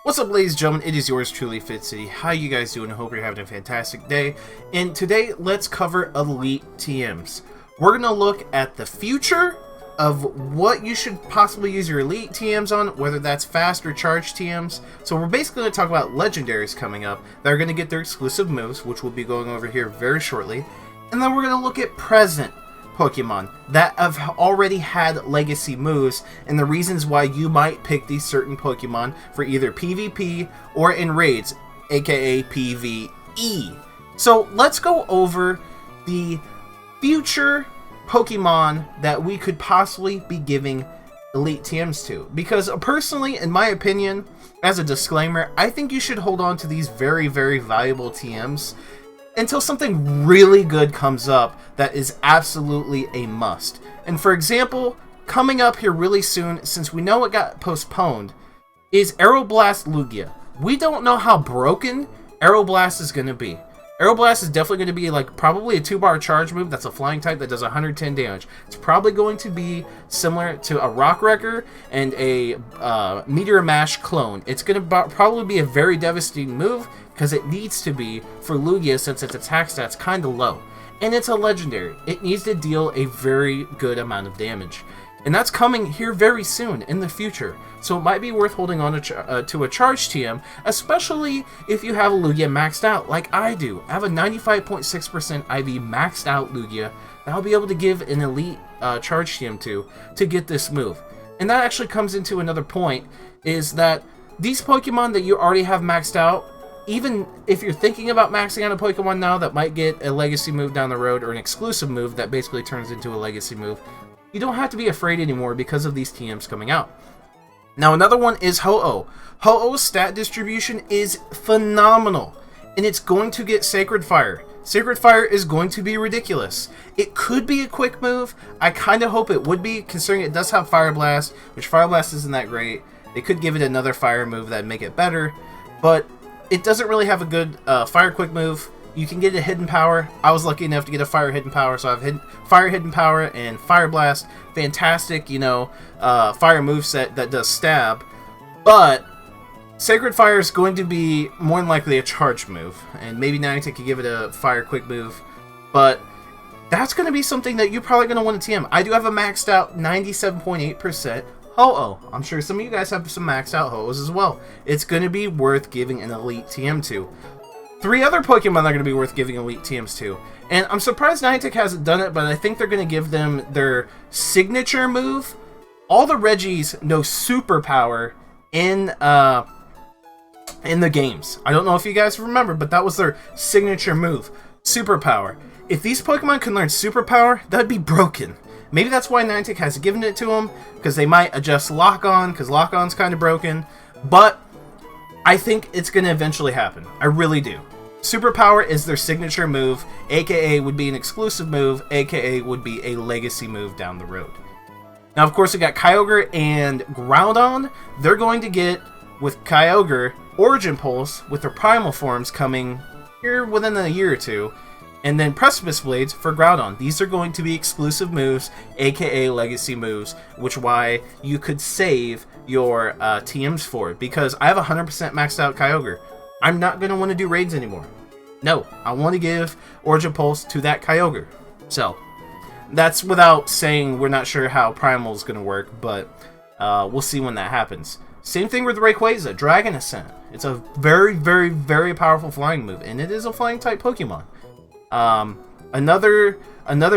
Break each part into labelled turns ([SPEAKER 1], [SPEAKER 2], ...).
[SPEAKER 1] What's up, ladies and gentlemen? It is yours truly, Fitz. How you guys doing? I hope you're having a fantastic day. And today, let's cover Elite TMs. We're going to look at the future of what you should possibly use your Elite TMs on, whether that's fast or charged TMs. So we're basically going to talk about legendaries coming up that are going to get their exclusive moves, which we'll be going over here very shortly. And then we're going to look at present Pokemon that have already had legacy moves and the reasons why you might pick these certain Pokemon for either PvP or in raids, aka PvE. So let's go over the future Pokemon that we could possibly be giving Elite TMs to. Because personally, in my opinion, as a disclaimer, I think you should hold on to these very, very valuable TMs until something really good comes up that is absolutely a must. And for example, coming up here really soon, since we know it got postponed, is Aeroblast Lugia. We don't know how broken Aeroblast is going to be. Aeroblast is definitely going to be like probably a 2-bar charge move that's a flying type that does 110 damage. It's probably going to be similar to a Rock Wrecker and a Meteor Mash clone. It's going to probably be a very devastating move because it needs to be for Lugia since its attack stats kind of low. And it's a legendary. It needs to deal a very good amount of damage. And that's coming here very soon in the future. So it might be worth holding on to a charge TM, especially if you have a Lugia maxed out like I do. I have a 95.6% IV maxed out Lugia that I'll be able to give an elite charge TM to get this move. And that actually comes into another point, is that these Pokemon that you already have maxed out, even if you're thinking about maxing out a Pokemon now that might get a legacy move down the road or an exclusive move that basically turns into a legacy move, you don't have to be afraid anymore because of these TMs coming out. Now another one is Ho-Oh. Ho-Oh's stat distribution is phenomenal, and it's going to get Sacred Fire. Sacred Fire is going to be ridiculous. It could be a quick move. I kind of hope it would be, considering it does have Fire Blast, which Fire Blast isn't that great. They could give it another fire move that'd make it better, but it doesn't really have a good fire quick move. You can get a hidden power. I was lucky enough to get a fire hidden power, so I have fire hidden power and Fire Blast. Fantastic, fire moveset that does stab. But Sacred Fire is going to be more than likely a charge move, and maybe Niantic could give it a fire quick move. But that's going to be something that you're probably going to want to TM. I do have a maxed out 97.8% Ho-Oh. I'm sure some of you guys have some maxed out Ho-Ohs as well. It's going to be worth giving an Elite TM to. 3 other Pokemon that are going to be worth giving Elite TMs to. And I'm surprised Niantic hasn't done it, but I think they're going to give them their signature move. All the Reggies know Superpower in the games. I don't know if you guys remember, but that was their signature move. Superpower. If these Pokemon can learn Superpower, that'd be broken. Maybe that's why Niantic has given it to them, because they might adjust Lock-On, because Lock-On's kind of broken. But I think it's going to eventually happen. I really do. Superpower is their signature move, aka would be an exclusive move, aka would be a legacy move down the road. Now, of course, we got Kyogre and Groudon. They're going to get, with Kyogre, Origin Pulse with their primal forms coming here within a year or two. And then Precipice Blades for Groudon. These are going to be exclusive moves, aka legacy moves, which why you could save your TMs for it. Because I have 100% maxed out Kyogre. I'm not going to want to do raids anymore. No, I want to give Origin Pulse to that Kyogre. So, that's without saying we're not sure how Primal is going to work, but we'll see when that happens. Same thing with Rayquaza, Dragon Ascent. It's a very, very, very powerful flying move, and it is a flying type Pokemon. Another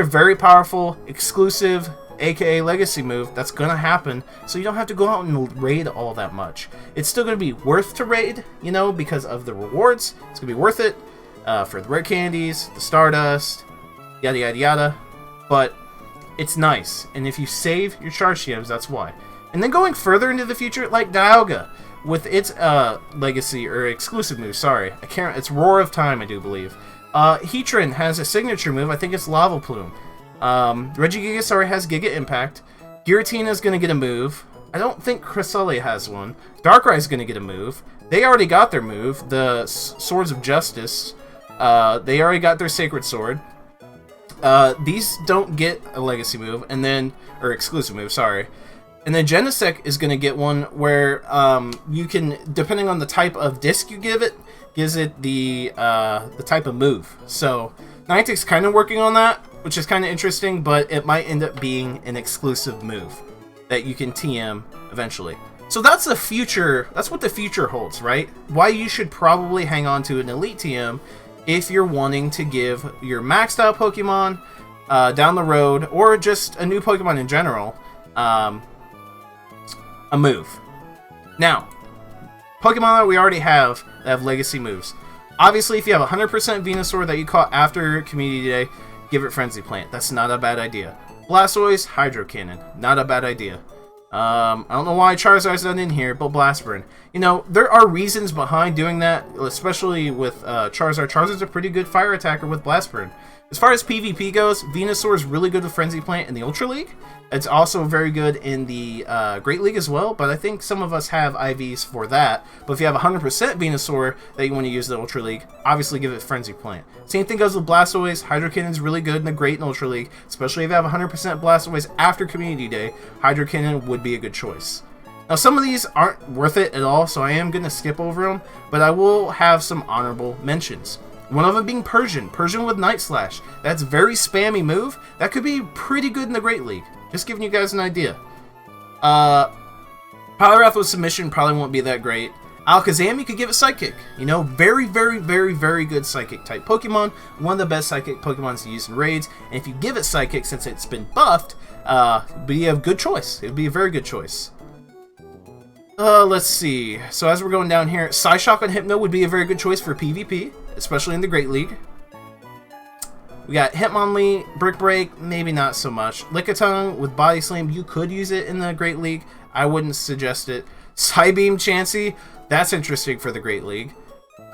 [SPEAKER 1] very powerful exclusive aka legacy move that's gonna happen, so you don't have to go out and raid all that much. It's still gonna be worth to raid, because of the rewards. It's gonna be worth it for the rare candies, the Stardust, yada yada yada. But it's nice, and if you save your charge TMs, that's why. And then going further into the future, like Dialga with its legacy or exclusive move. Sorry, I can't. It's Roar of Time, I do believe. Heatran has a signature move. I think it's Lava Plume. Regigigas already has Giga Impact. Giratina is going to get a move. I don't think Cresselia has one. Darkrai is going to get a move. They already got their move. The Swords of Justice. They already got their Sacred Sword. These don't get a legacy move, or exclusive move, sorry. And then Genesect is going to get one where you can, depending on the type of disc you give it, gives it the type of move. So Niantic's kind of working on that, which is kind of interesting, but it might end up being an exclusive move that you can TM eventually. So that's the future. That's what the future holds, right? Why you should probably hang on to an Elite TM if you're wanting to give your maxed out Pokemon down the road, or just a new Pokemon in general, a move. Now, Pokemon that we already have that have legacy moves. Obviously, if you have 100% Venusaur that you caught after Community Day, give it Frenzy Plant. That's not a bad idea. Blastoise, Hydro Cannon. Not a bad idea. I don't know why Charizard's not in here, but Blast Burn. You know, there are reasons behind doing that, especially with Charizard. Charizard's a pretty good fire attacker with Blast Burn. As far as PvP goes, Venusaur is really good with Frenzy Plant in the Ultra League. It's also very good in the Great League as well, but I think some of us have IVs for that. But if you have 100% Venusaur that you want to use in the Ultra League, obviously give it Frenzy Plant. Same thing goes with Blastoise. Hydro Cannon's really good in the Great and Ultra League, especially if you have 100% Blastoise after Community Day. Hydro Cannon would be a good choice. Now, some of these aren't worth it at all, so I am going to skip over them, but I will have some honorable mentions. One of them being Persian with Night Slash. That's a very spammy move. That could be pretty good in the Great League. Just giving you guys an idea. Poliwrath with Submission probably won't be that great. Alakazam, you could give it Psychic. You know, very, very, very, very good Psychic type Pokemon. One of the best Psychic Pokemons to use in raids. And if you give it Psychic, since it's been buffed, it'd be a good choice. It would be a very good choice. Let's see. So as we're going down here, Psyshock on Hypno would be a very good choice for PvP, especially in the Great League. We got Hitmonlee, Brick Break, maybe not so much. Lickitung with Body Slam, you could use it in the Great League. I wouldn't suggest it. Psybeam Chansey, that's interesting for the Great League.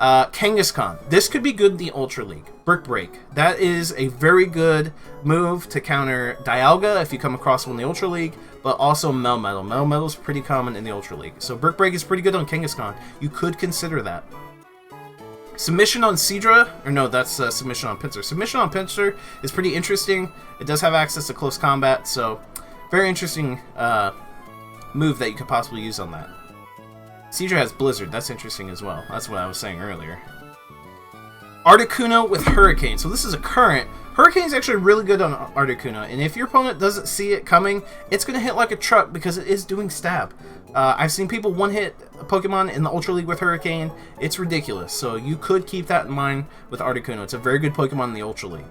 [SPEAKER 1] Kangaskhan, this could be good in the Ultra League. Brick Break, that is a very good move to counter Dialga if you come across one in the Ultra League, but also Melmetal. Melmetal is pretty common in the Ultra League. So Brick Break is pretty good on Kangaskhan. You could consider that. Submission on Seadra, or no, that's Submission on Pinsir. Submission on Pinsir is pretty interesting. It does have access to close combat, so very interesting move that you could possibly use on that. Seadra has Blizzard, that's interesting as well. That's what I was saying earlier. Articuno with Hurricane. So this is a current. Hurricane is actually really good on Articuno, and if your opponent doesn't see it coming, it's going to hit like a truck because it is doing stab. I've seen people one-hit a Pokemon in the Ultra League with Hurricane. It's ridiculous, so you could keep that in mind with Articuno. It's a very good Pokemon in the Ultra League.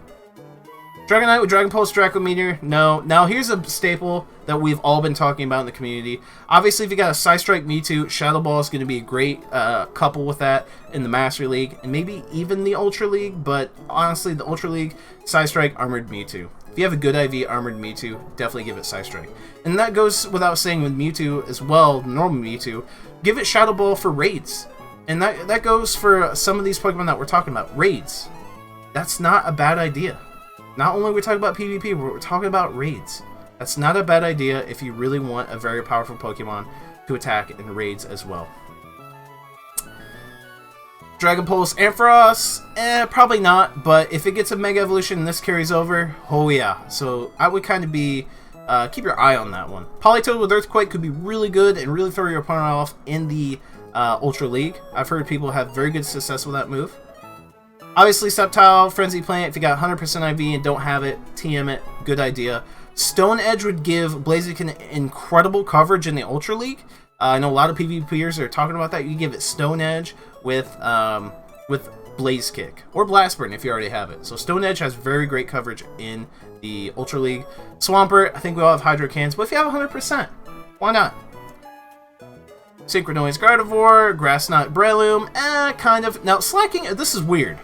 [SPEAKER 1] Dragonite with Dragon Pulse, Draco Meteor, no. Now here's a staple that we've all been talking about in the community. Obviously, if you got a Psystrike Mewtwo, Shadow Ball is going to be a great couple with that in the Master League, and maybe even the Ultra League, but honestly, the Ultra League, Psystrike, Armored Mewtwo. If you have a good IV Armored Mewtwo, definitely give it Psystrike. And that goes without saying with Mewtwo as well, normal Mewtwo, give it Shadow Ball for raids. And that goes for some of these Pokemon that we're talking about, raids. That's not a bad idea. Not only are we talking about PvP, but we're talking about raids. That's not a bad idea if you really want a very powerful Pokemon to attack in raids as well. Dragon Pulse Ampharos, probably not, but if it gets a Mega Evolution and this carries over, oh yeah. So I would kind of be, keep your eye on that one. Politoed with Earthquake could be really good and really throw your opponent off in the Ultra League. I've heard people have very good success with that move. Obviously, Sceptile, Frenzy Plant, if you got 100% IV and don't have it, TM it, good idea. Stone Edge would give Blaziken incredible coverage in the Ultra League. I know a lot of PvPers are talking about that. You give it Stone Edge with Blaze Kick, or Blast Burn if you already have it. So Stone Edge has very great coverage in the Ultra League. Swampert, I think we all have Hydro Cans, but if you have 100%, why not? Synchronoise Gardevoir, Grass Knot Breloom, kind of. Now, Slacking, this is weird.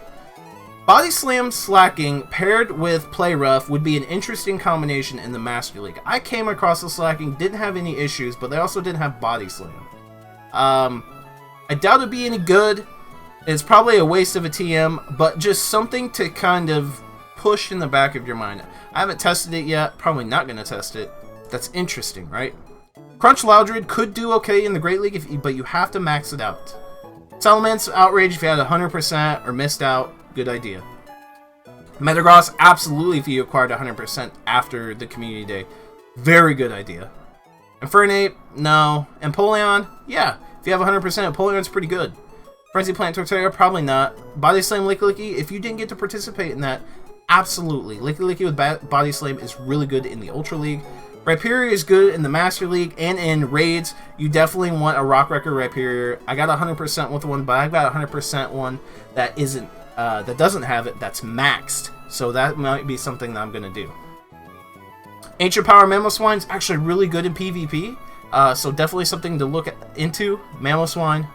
[SPEAKER 1] Body Slam Slacking paired with Play Rough would be an interesting combination in the Master League. I came across the Slacking, didn't have any issues, but they also didn't have Body Slam. I doubt it'd be any good. It's probably a waste of a TM, but just something to kind of push in the back of your mind. I haven't tested it yet, probably not going to test it. That's interesting, right? Crunch Loudred could do okay in the Great League, but you have to max it out. Salamence Outrage if you had 100% or missed out. Good idea. Metagross, absolutely if you acquired 100% after the Community Day. Very good idea. Infernape, no. Empoleon, yeah. If you have 100%, Empoleon's pretty good. Frenzy Plant Torterra, probably not. Body Slam Licky, if you didn't get to participate in that, absolutely. Licky with Body Slam is really good in the Ultra League. Rhyperior is good in the Master League and in Raids. You definitely want a Rock Wrecker Rhyperior. I got 100% with one, but I've got 100% one that isn't, that doesn't have it, that's maxed. So that might be something that I'm going to do. Ancient Power Mamoswine is actually really good in PvP. So definitely something to look into. Mamoswine,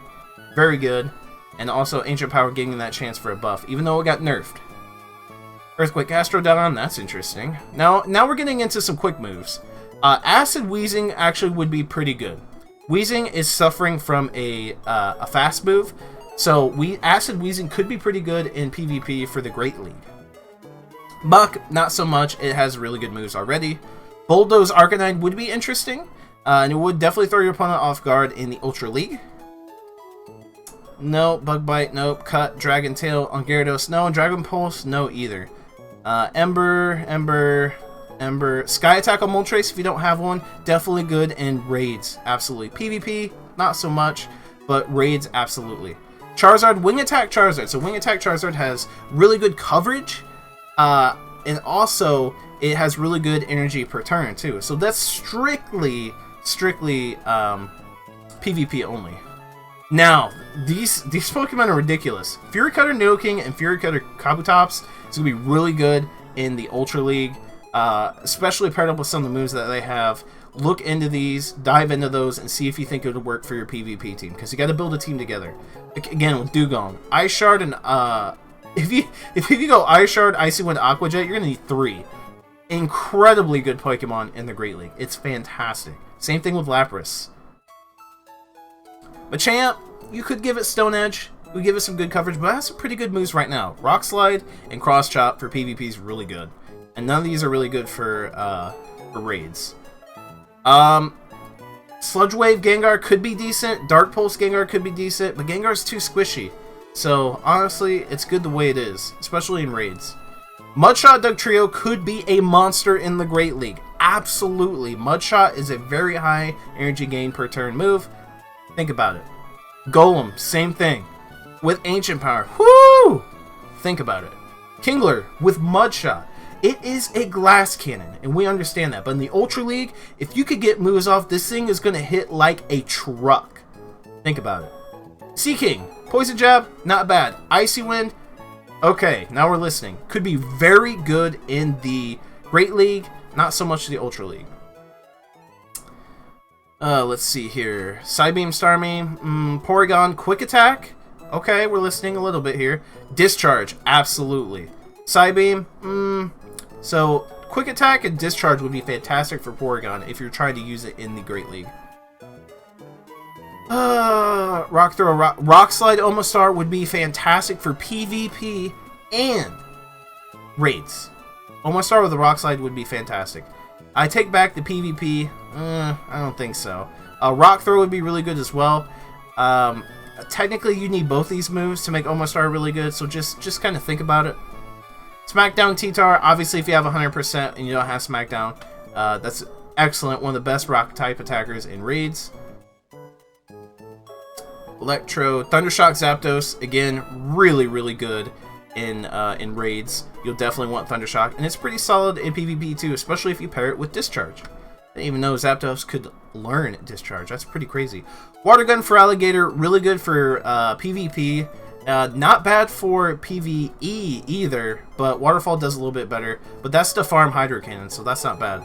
[SPEAKER 1] very good. And also Ancient Power getting that chance for a buff, even though it got nerfed. Earthquake Astrodon, that's interesting. Now we're getting into some quick moves. Acid Weezing actually would be pretty good. Weezing is suffering from a fast move, so Acid Weezing could be pretty good in PvP for the Great League. Muck, not so much. It has really good moves already. Bulldoze Arcanine would be interesting, and it would definitely throw your opponent off guard in the Ultra League. No. Bug Bite, nope. Cut, Dragon Tail on Gyarados, no. And Dragon Pulse, no either. Ember. Sky Attack on Moltres, if you don't have one, definitely good in Raids, absolutely. PvP, not so much, but Raids, absolutely. Charizard, Wing Attack Charizard. So Wing Attack Charizard has really good coverage, and also it has really good energy per turn, too. So that's strictly PvP only. Now, these Pokemon are ridiculous. Fury Cutter Nidoking and Fury Cutter Kabutops is going to be really good in the Ultra League. Especially paired up with some of the moves that they have. Look into these, dive into those, and see if you think it would work for your PvP team, because you got to build a team together. Again, with Dugong, Ice Shard, and if you go Ice Shard, Icy Wind, Aqua Jet, you're gonna need 3 incredibly good Pokemon in the Great League. It's fantastic. Same thing with Lapras. Machamp, you could give it Stone Edge. We give it some good coverage, but it has some pretty good moves right now. Rock Slide and Cross Chop for PvP is really good. And none of these are really good for Raids. Sludge Wave Gengar could be decent. Dark Pulse Gengar could be decent, but Gengar's too squishy. So, honestly, it's good the way it is, especially in Raids. Mudshot Dugtrio could be a monster in the Great League. Absolutely. Mudshot is a very high energy gain per turn move. Think about it. Golem, same thing. With Ancient Power. Whoo! Think about it. Kingler with Mudshot. It is a glass cannon, and we understand that. But in the Ultra League, if you could get moves off, this thing is going to hit like a truck. Think about it. Seaking, Poison Jab, not bad. Icy Wind, okay, now we're listening. Could be very good in the Great League, not so much the Ultra League. Let's see here. Psybeam, Starmie, Porygon, Quick Attack. Okay, we're listening a little bit here. Discharge, absolutely. Psybeam, so Quick Attack and Discharge would be fantastic for Porygon if you're trying to use it in the Great League. Rock Throw, Rock Slide Omastar would be fantastic for PvP and Raids. Omastar with a Rock Slide would be fantastic. I take back the PvP. I don't think so. Rock Throw would be really good as well. Technically, you need both these moves to make Omastar really good, so just kind of think about it. Smackdown T-Tar, obviously if you have 100% and you don't have Smackdown, that's excellent. One of the best rock-type attackers in Raids. Electro, Thundershock Zapdos, again, really good in Raids. You'll definitely want Thundershock, and it's pretty solid in PvP too, especially if you pair it with Discharge. I didn't even know Zapdos could learn Discharge. That's pretty crazy. Water Gun for Alligator, really good for PvP. Not bad for PvE either, but Waterfall does a little bit better. But that's the farm Hydro Cannon, so that's not bad.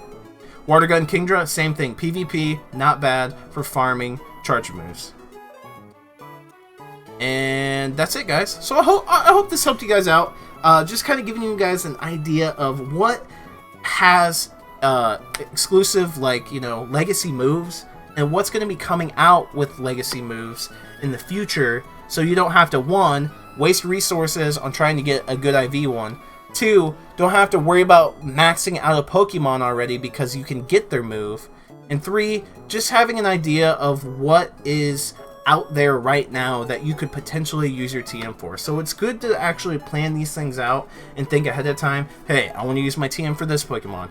[SPEAKER 1] Water Gun Kingdra, same thing. PvP, not bad for farming charge moves. And that's it, guys. So I hope this helped you guys out. Just kind of giving you guys an idea of what has exclusive, like, you know, legacy moves, and what's going to be coming out with legacy moves in the future, so you don't have to, 1, waste resources on trying to get a good IV one, 2, don't have to worry about maxing out a Pokemon already because you can get their move, and 3, just having an idea of what is out there right now that you could potentially use your TM for. So it's good to actually plan these things out and think ahead of time. Hey, I want to use my TM for this Pokemon,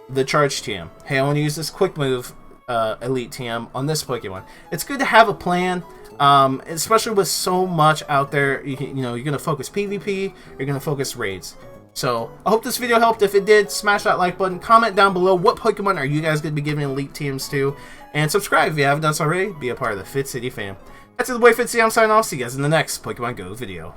[SPEAKER 1] the Charge TM. Hey, I want to use this quick move Elite TM on this Pokemon. It's good to have a plan, especially with so much out there. You know, you're gonna focus PvP, you're gonna focus raids. So I hope this video helped. If it did, smash that like button. Comment down below what Pokemon are you guys gonna be giving Elite TMs to, and subscribe if you haven't done so already. Be a part of the Fitz City fam. That's the boy Fitz. I'm signing off. See you guys in the next Pokemon Go video.